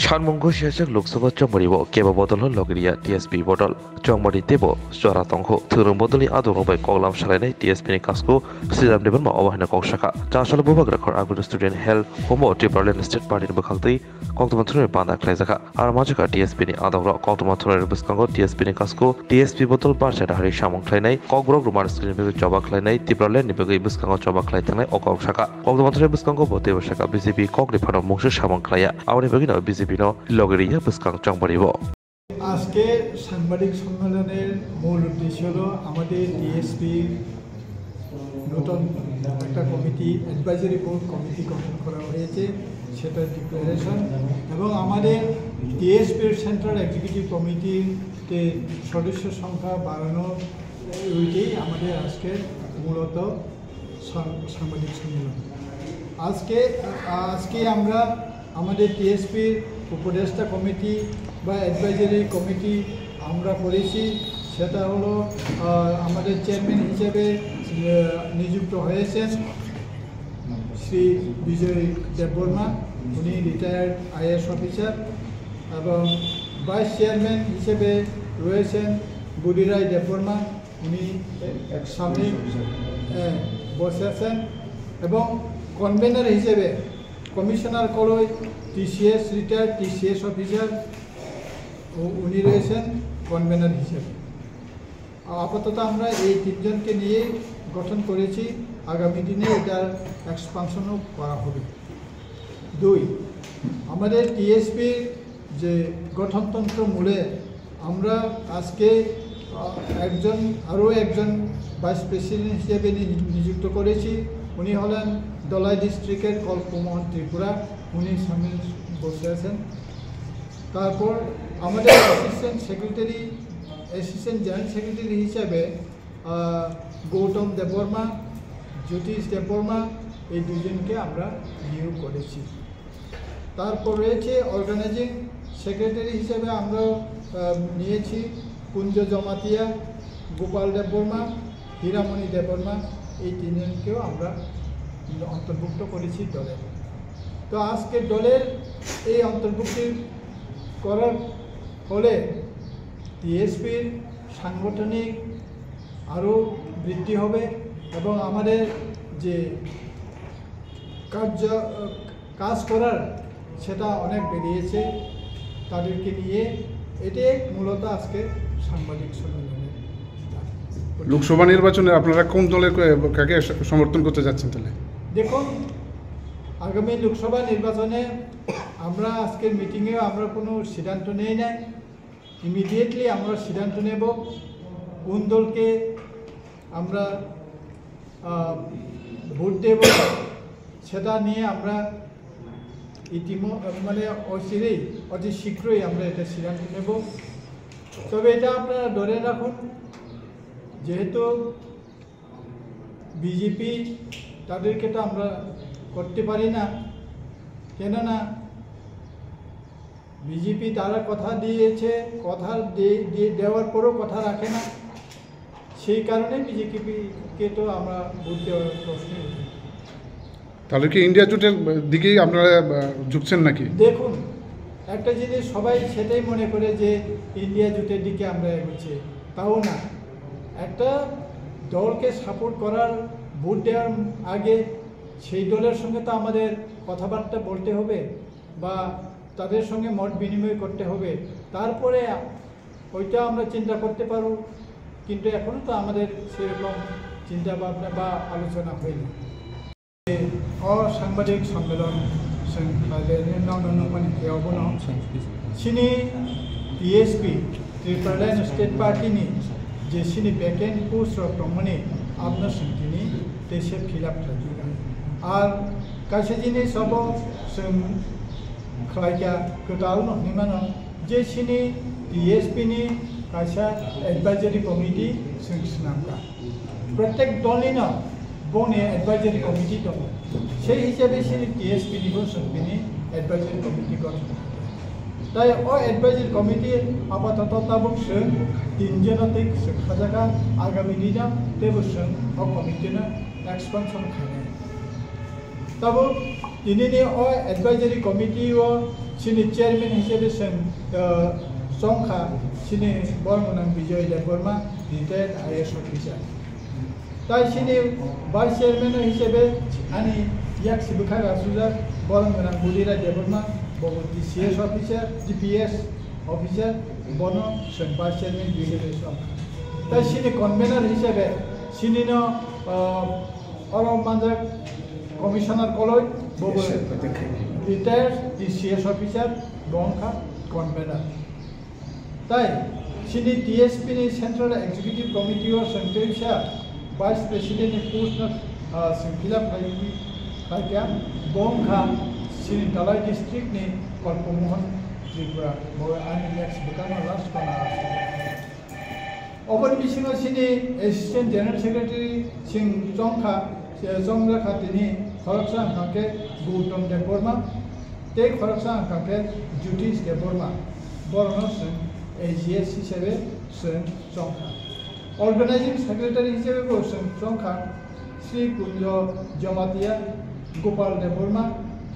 Shanmungo Shashak Luxova Chomoribo, Keba Bottle Logiria, TSP bottle, Chomori Tebo, Sora Tongho, Turum Bodoli Adoro by Kolam Shalene, TSP Casco, Sidam Debama Ovana Koshaka, Chashal Bobagrakor Agro Student Hell, Homo Triparland State Party in Bukalti, Contomaturi Banda Klazaka, Aramajaka, TSP Adoro, Contomaturi Buscongo, TSP Casco, TSP bottle Barcha Hari Shamon Klane, Kogro Rumar Screen Java Klane, Tipraland Nibugi Buscongo Java Klane, Okashaka, Contomaturi Buscongo, Boteva Shaka, BCP, Coglipano, Moshe Shamon Klaya, our Begino, BCP Logeria Buscang Chambaribo. আজকে সাংবাদিক সম্মেলনের মূল উদ্দেশ্য হলো আমাদের DSP নতুন একটা committee advisory board committee গঠন করা হয়েছে সেটার ডিক্লারেশন এবং আমাদের ডিএসপির সেন্ট্রাল এক্সিকিউটিভ কমিটিতে সদস্য সংখ্যা বাড়ানো ওইটাই আমাদের আজকে মূলত সাংবাদিক সম্মেলন। আজকে আমরা আমাদের ডিএসপির উপদেষ্টা কমিটি বা অ্যাডভাইজারি কমিটি আমরা করেছি, সেটা হলো আমাদের চেয়ারম্যান হিসেবে নিযুক্ত হয়েছেন শ্রী বিজয় দেববর্মা, উনি রিটায়ার্ড আইএএস অফিসার, এবং ভাইস চেয়ারম্যান হিসেবে রয়েছেন বুডিরাই দেববর্মা, উনি সামনে বসে আছেন, এবং কনভেনার হিসেবে commissioner Koloi TCS retired TCS officer উনি রয়েছেন কনভেনার হিসেবে। আপাতত আমরা এই তিনজনকে নিয়ে গঠন করেছি, আগামী দিনে এটার এক্সপানশনও করা হবে। 2, আমাদের টিএসপির যে গঠনতন্ত্র মূলে আমরা আজকে আরও একজন ভাইস প্রেসিডেন্ট হিসেবে নিযুক্ত করেছি, উনি হলেন দলাই ডিস্ট্রিক্টের কল্পমোহন ত্রিপুরা, উনি সামনে বসে আছেন। তারপর আমাদের অ্যাসিস্ট্যান্ট জেনারেল সেক্রেটারি হিসাবে গৌতম দেববর্মা, জ্যোতিষ দেববর্মা, এই দুজনকে আমরা নিয়োগ করেছি। তারপর রয়েছে অর্গানাইজিং সেক্রেটারি হিসেবে আমরা নিয়েছি কুঞ্জ জমাতিয়া, গোপাল দেববর্মা, হীরামণি দেববর্মা, এই তিনজনকেও আমরা অন্তর্ভুক্ত করেছি দলে। তো আজকে দলের এই অন্তর্ভুক্তি করার ফলে টিএসপির সাংগঠনিক আরও বৃদ্ধি হবে এবং আমাদের যে কাজ করার সেটা অনেক বেরিয়েছে তাদেরকে নিয়ে। এটাই মূলত আজকে সাংবাদিক সম্মেলনে। লোকসভা নির্বাচনে আপনারা কোন দলের কাকে সমর্থন করতে যাচ্ছেন? তাহলে দেখুন, আগামী লোকসভা নির্বাচনে আমরা আজকের মিটিংয়েও আমরা কোনো সিদ্ধান্ত নেই নাই। ইমিডিয়েটলি আমরা সিদ্ধান্ত নেব কোন দলকে আমরা ভোট দেব, সেটা নিয়ে আমরা অতি শীঘ্রই আমরা এটা সিদ্ধান্ত নেব। তবে এটা আপনারা ধরে রাখুন, যেহেতু বিজেপি তাদেরকে তো আমরা করতে পারি না, কেননা বিজেপি তারা কথা দিয়েছে, কথা দেওয়ার পরও কথা রাখে না, সেই কারণে বিজেপিকে তো আমরা ভোট দেওয়ার প্রশ্ন। তাহলে কি ইন্ডিয়া জোটের দিকেই আপনারা ঝুঁকছেন নাকি? দেখুন, একটা জিনিস সবাই সেটাই মনে করে যে ইন্ডিয়া জোটের দিকে আমরা এগোচ্ছি, তাও না। একটা দলকে সাপোর্ট করার ভোট দেওয়ার আগে সেই দলের সঙ্গে তো আমাদের কথাবার্তা বলতে হবে বা তাদের সঙ্গে মত বিনিময় করতে হবে, তারপরে ওইটা আমরা চিন্তা করতে পারব। কিন্তু এখনও তো আমাদের সেরকম চিন্তা ভাবনা বা আলোচনা হয়নি। অসাংবাদিক সম্মেলন सिनी टीएसपी त्रिपुरालैंड स्टेट पार्टी नि जे सिनी वैकेंट पोस्ट रमने आपना संख्यनी तेसे फिलअप खालामो आर कासे जिनि सब जों खालायगा गोदाव निमानो जे सिनी टीएसपी नि कासा एडवाइजरी कमिटी जों सिनामगा प्रत्येक दलनिनो बने एडवाइजरी कमिटी दं সেই হিসাবে सिनी टीएसपी निबो जोंनि एडवाइजरी कमिटी गठन তাই ও এডভাইজারি কমিটি আপাতত তাবুক जों তিনজনতে সাজাকা আগামী দিনে তেবুক जों ও কমিটিनो एक्सपेंशन खालामो तब दिनैनि ও advisory committee O sini chairman hisabe sen Songkha sini Bormonang Bijoy Deborma retired IAS officer. Tai sini vice chairman hisabe ani yak sibukhaga sujak Bormonang Budira Deborma Bogoti CS officer GPS officer bono sen vice chairman hisabe Songkha. Tai sini convener hisabe sini no Orom Manjak Commissioner Koloi Bobo retired CS officer Bongkha convener. Tai sini TSP ni Central Executive Committee or Central Vice President ni post na fill up kaya Bongkha sini Talai district ni Kalpomohan Tripura bawa ani next bukan last kona. Open bisingo sini Assistant General Secretary sing Jongkha khatini Khoraksa angkake Gautam Deborma te Khoraksa angkake Duties Deborma Borno sen AGS হিসেবে sen Jongkha Organizing Secretary হিসেবে sen Jongkha Sri Kunjo Jamatia Gopal Deborma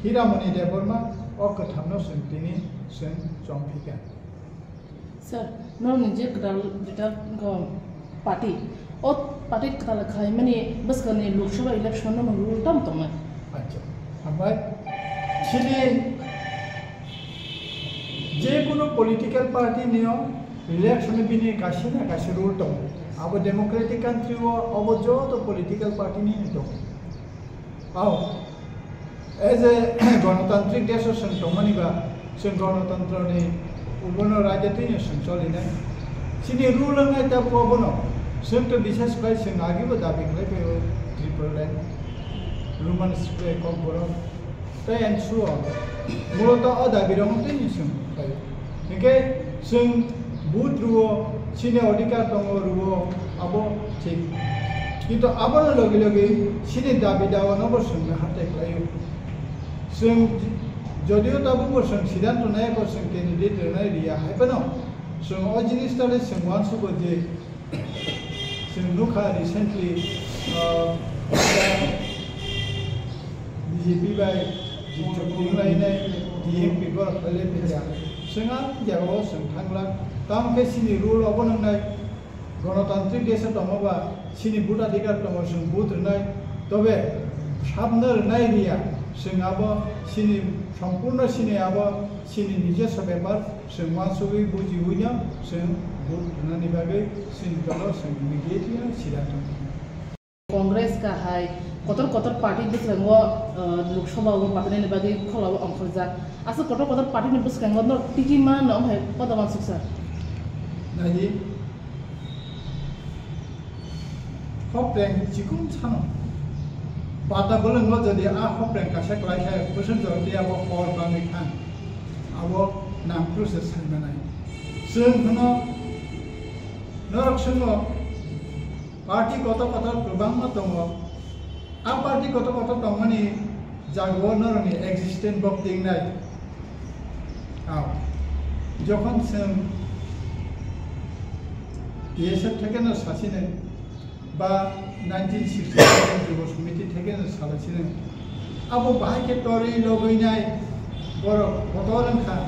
Hiramani Deborma o kathamno sen tini sen Jongphika Sir, no nije kadal dita party o party kadal khai mani bas kane Lok Sabha election no rule tam toma acha ambai chini যে কোনো political party নিও ইলেকশনে বিনি কাশি না কাশি rule তো আবো Democratic country ও অবজত political party নি তো আও এজ এ গণতান্ত্রিক দেশ সন্তমানি বা সং গণতন্ত্র নি উবন রাজ্যতে নি সঞ্চালিত সিনি রুল নাই তা পবন সং তো বিশেষ করে সং আগিবো দাবি করে পে ত্রিপুরাল্যান্ড রুমান স্প্রে কম বড় তাই এনসুর মূলত দাবি রমতে নি song Oke, sing but ruo, sini odikar tongo ruo, abo cik. Kita abo logi sini dabi dawa nopo sing hate kayu. Sing jodio tabu mo sing sidan to naik ko sing candidate naik dia, hai pano. Sing original tadi sing wansu ko je, sing nukha recently BJP by Jogding lain DMP ko kale pihya. Sengal jago seng thangla tam ke sini rule obo nai গণতান্ত্রিক দেশে দমবা sini buta dikar dong seng but nai tobe sabner nai ria seng abo sini সম্পূর্ণ sini abo sini নিজস্ব ব্যাপার seng মাসুই বুঝি হইনা seng but nani bagai sini dolo seng immediately সিদ্ধান্ত Congress ka hai kotor party bis lengo Lok Sabha o patne ne bagi kholaw amkhorja asa kotor party ne bis lengo no tiki ma no hai podaman suksa naji hopeng jikum chano pada bolengo jadi hopeng kasak lai hai person jodi abo for bami khan abo nam process sanai sung hono norok sungo party kotor probang ma tongo a party kotor tongani jago noroni existent bok ting nai aw যখন DSF থেকে না শাসিনে বা 1967 যুব সমিতি থেকে না শাসিনে আবো বাহাইকে তরি লগইনাই বড় কতরন খান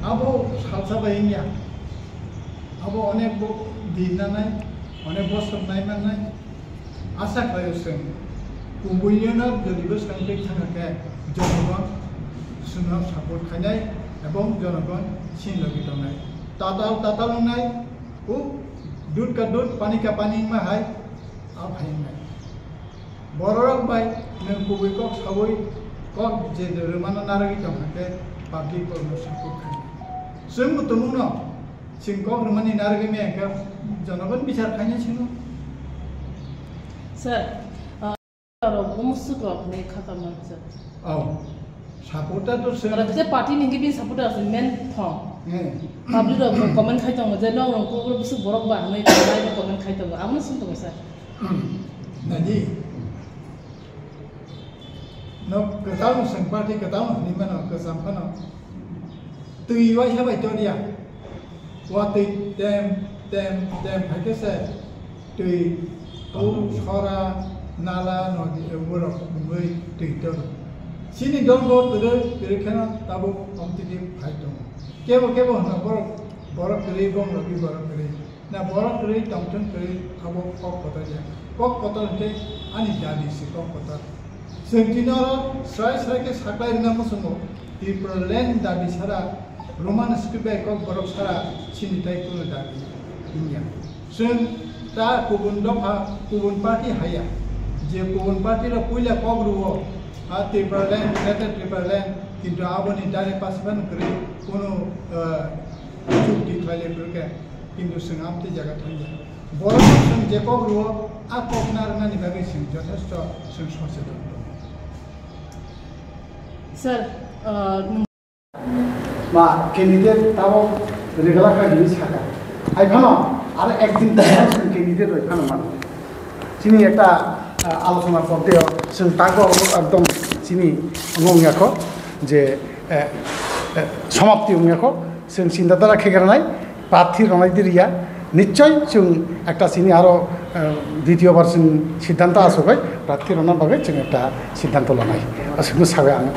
আবো সালসা বাইনিয়া আবো অনেক দিন না নাই অনেক বছর নাই মান নাই আশা করেছেন কুবইয়নত যদিও সাংবিক থাকাকে জনগণ সুন্দর সাপোর্ট খাইনাই এবং জনগণ সিনলগিত নাই তাতাল নাই ও দুধ কা দুধ পানি কা পানি মা হাই আপ হাই নাই বড়রক বাই নং কুবই কক সবই কক যে রমানা নারগি থাকাকে পাবলিক কর্ম সাপোর্ট খাই जों तुमुनो सिंकक रमानी नारगे में का जनगण बिचार खाइने छिनो सर और मुसुको ने खतम सर औ सपोर्टर तो सर जे पार्टी निगे बि सपोर्टर आसे मेन थं पब्लिक रो कमेन्ट खाइ दङ जे लं को बुसु बरक बा नै लाइभ कमेन्ट खाइ दङ आमन सुन दङ sir नजी no ketamu sang party ketamu ni mana kesampana tui wai sa bai to dia wa tui dem phake se tui to chora nala no di boro mui tui to sini donggo tere kena tabu kompetitif haidong kebo hana borok tere gong lagi borok tere na borok tere tongtong tere abo kok kota hente ani jadi si kok kota sentino serai ke saklai dengan musumo di perlen dabi sara roman skribe kok borok sara sini tai kulo dabi dunia sen ta kubun doka kubun parti haya je kubun parti ra puila kok ruwo Timberland, Greater Timberland, কিন্তু আবনি ডাইরে পাসবান করে কোনো চুক্তি থাইলে করে কিন্তু जों আমতে জায়গা Thaiya বড় जों যে কক রুও আ কক নারনানি বাগে जों যথেষ্ট जों সচেতন স্যার মা ক্যান্ডিডেট তাও রেগুলার কাজে থাকা আইফানো আর একদিন ক্যান্ডিডেট ওইখানে মানে চিনি একটা আলোচনার পথে जों তাকে একদম চিনি অঙ্গিয়াখো যে সমাপ্তি অঙ্গিয়াখো जों চিন্তাধারা খেগারনাই প্রার্থী রনাইদিরিয়া নিশ্চয় जों একটা চিনি আরও দ্বিতীয়বার जों সিদ্ধান্ত আসবে প্রার্থী রনার বাকে जों একটা সিদ্ধান্ত লানাই আসলে সাবে আমি